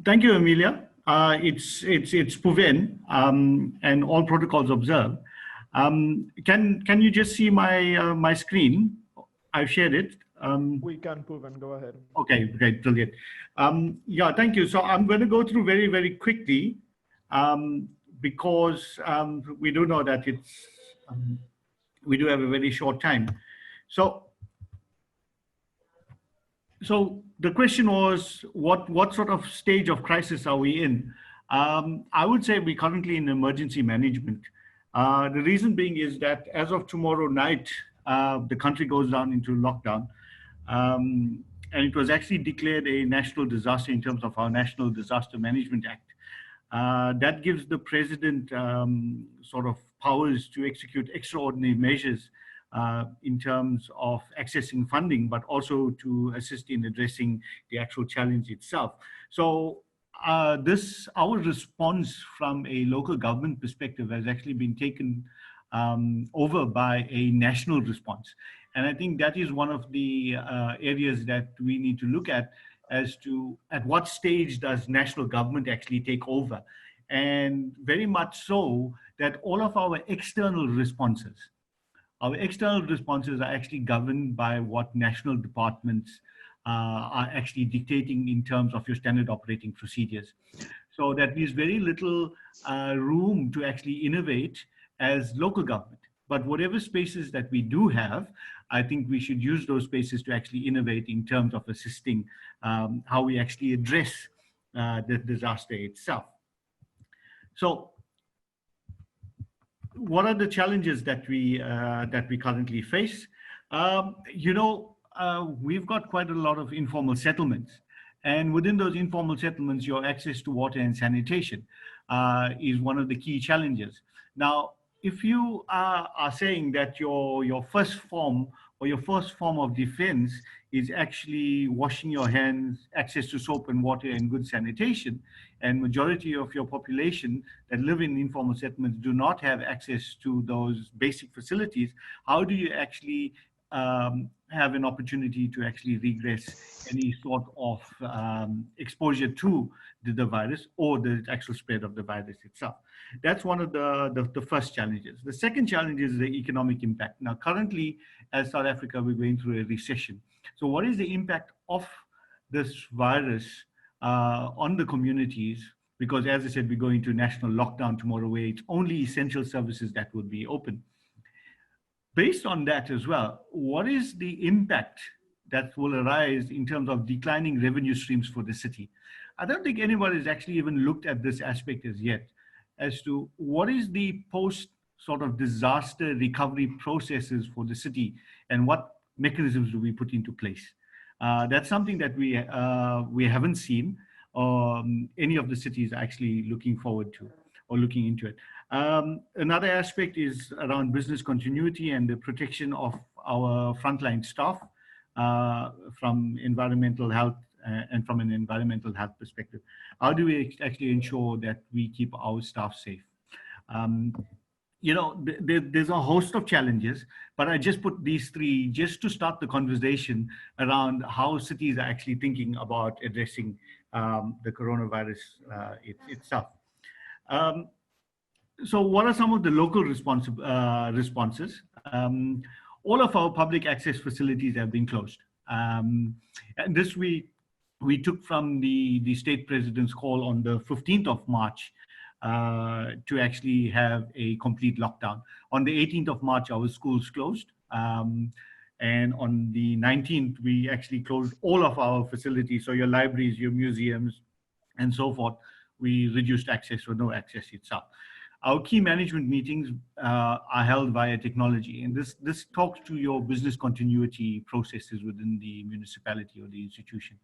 Thank you, Amelia. It's Puven, and all protocols observed. Can you just see my screen? I've shared it. We can, Puven, go ahead. Okay, great, brilliant. Yeah, thank you. So I'm going to go through very quickly, because we do know that um, we do have a very short time. So So the question was, what sort of stage of crisis are we in? I would say we're currently in emergency management. The reason being is that as of tomorrow night, the country goes down into lockdown. And it was actually declared a national disaster in terms of our National Disaster Management Act. That gives the president sort of powers to execute extraordinary measures in terms of accessing funding, but also to assist in addressing the actual challenge itself. So our response from a local government perspective has actually been taken over by a national response. And I think that is one of the areas that we need to look at to at what stage does national government actually take over. And very much so that all of our external responses are actually governed by what national departments are actually dictating in terms of your standard operating procedures. So that leaves very little room to actually innovate as local government. But whatever spaces that we do have, I think we should use those spaces to actually innovate in terms of assisting how we actually address the disaster itself. So what are the challenges that we currently face? We've got quite a lot of informal settlements, and within those informal settlements, your access to water and sanitation is one of the key challenges. Now, if you are saying that your first form or your first form of defense is actually washing your hands, access to soap and water and good sanitation, and majority of your population that live in informal settlements do not have access to those basic facilities, how do you actually have an opportunity to actually regress any sort of exposure to the virus or the actual spread of the virus itself? That's one of the first challenges. The second challenge is the economic impact. Now, currently, as South Africa, we're going through a recession. So what is the impact of this virus on the communities? Because as I said, we're going to national lockdown tomorrow where it's only essential services that would be open. Based on that as well, what is the impact that will arise in terms of declining revenue streams for the city? I don't think anyone has actually even looked at this aspect as yet, as to what is the post sort of disaster recovery processes for the city and what mechanisms do we put into place. That's something that we haven't seen any of the cities actually looking forward to or looking into it. Another aspect is around business continuity and the protection of our frontline staff from environmental health and from an environmental health perspective. How do we actually ensure that we keep our staff safe? There's a host of challenges, but I just put these three just to start the conversation around how cities are actually thinking about addressing the coronavirus itself. So what are some of the local responses? All of our public access facilities have been closed. And this we took from the state president's call on the 15th of March to actually have a complete lockdown. On the 18th of March, our schools closed. And on the 19th, we actually closed all of our facilities. So your libraries, your museums, and so forth, we reduced access or no access itself. Our key management meetings are held via technology, and this talks to your business continuity processes within the municipality or the institution.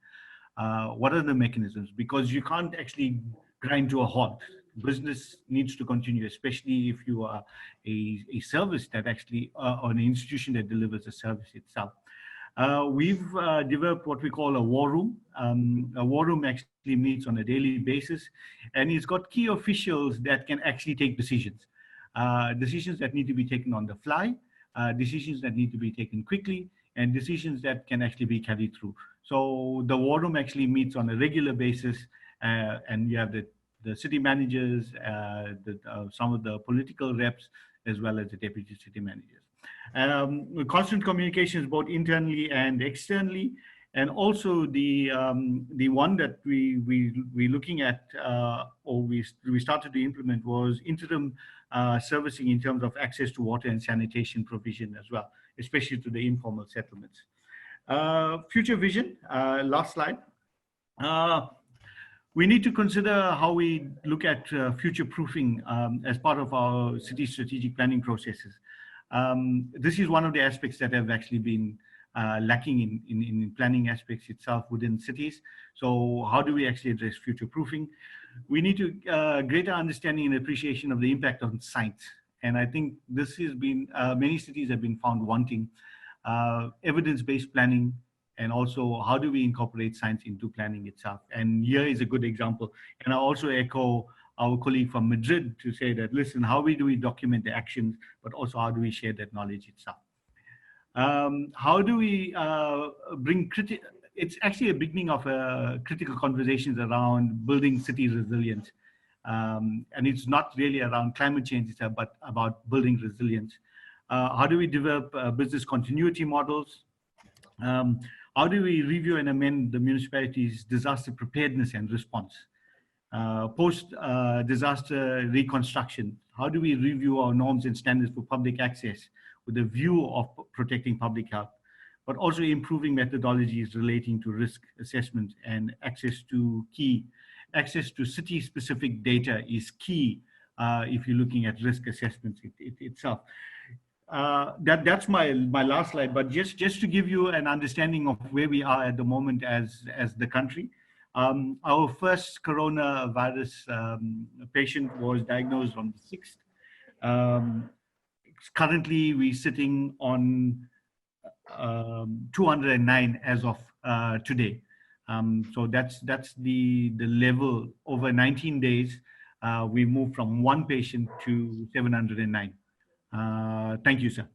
What are the mechanisms? Because you can't actually grind to a halt. Business needs to continue, especially if you are a service that actually, or an institution that delivers a service itself. We've developed what we call a war room. A war room actually meets on a daily basis, and it's got key officials that can actually take decisions. Decisions that need to be taken on the fly, decisions that need to be taken quickly, and decisions that can actually be carried through. So the war room actually meets on a regular basis, and you have the city managers, some of the political reps, as well as the deputy city managers. Constant communications both internally and externally, and also the one that we looking at, or we started to implement, was interim servicing in terms of access to water and sanitation provision as well, especially to the informal settlements. Future vision, last slide. We need to consider how we look at future proofing as part of our city strategic planning processes. This is one of the aspects that have actually been lacking in planning aspects itself within cities. So how do we actually address future proofing? We need to greater understanding and appreciation of the impact on science. And I think this has been, many cities have been found wanting evidence-based planning, and also how do we incorporate science into planning itself. And here is a good example. And I also echo our colleague from Madrid to say that, listen, how do we document the actions, but also how do we share that knowledge itself? How do we bring it's actually a beginning of critical conversations around building city resilience. And it's not really around climate change itself, but about building resilience. How do we develop business continuity models? How do we review and amend the municipality's disaster preparedness and response? Post-disaster reconstruction, how do we review our norms and standards for public access with a view of protecting public health, but also improving methodologies relating to risk assessment and access to city-specific data is key if you're looking at risk assessments itself. That's my last slide, but just to give you an understanding of where we are at the moment as the country. Our first coronavirus patient was diagnosed on the 6th. Currently, we're sitting on 209 as of today. So that's the level. Over 19 days, we moved from 1 patient to 709. Thank you, sir.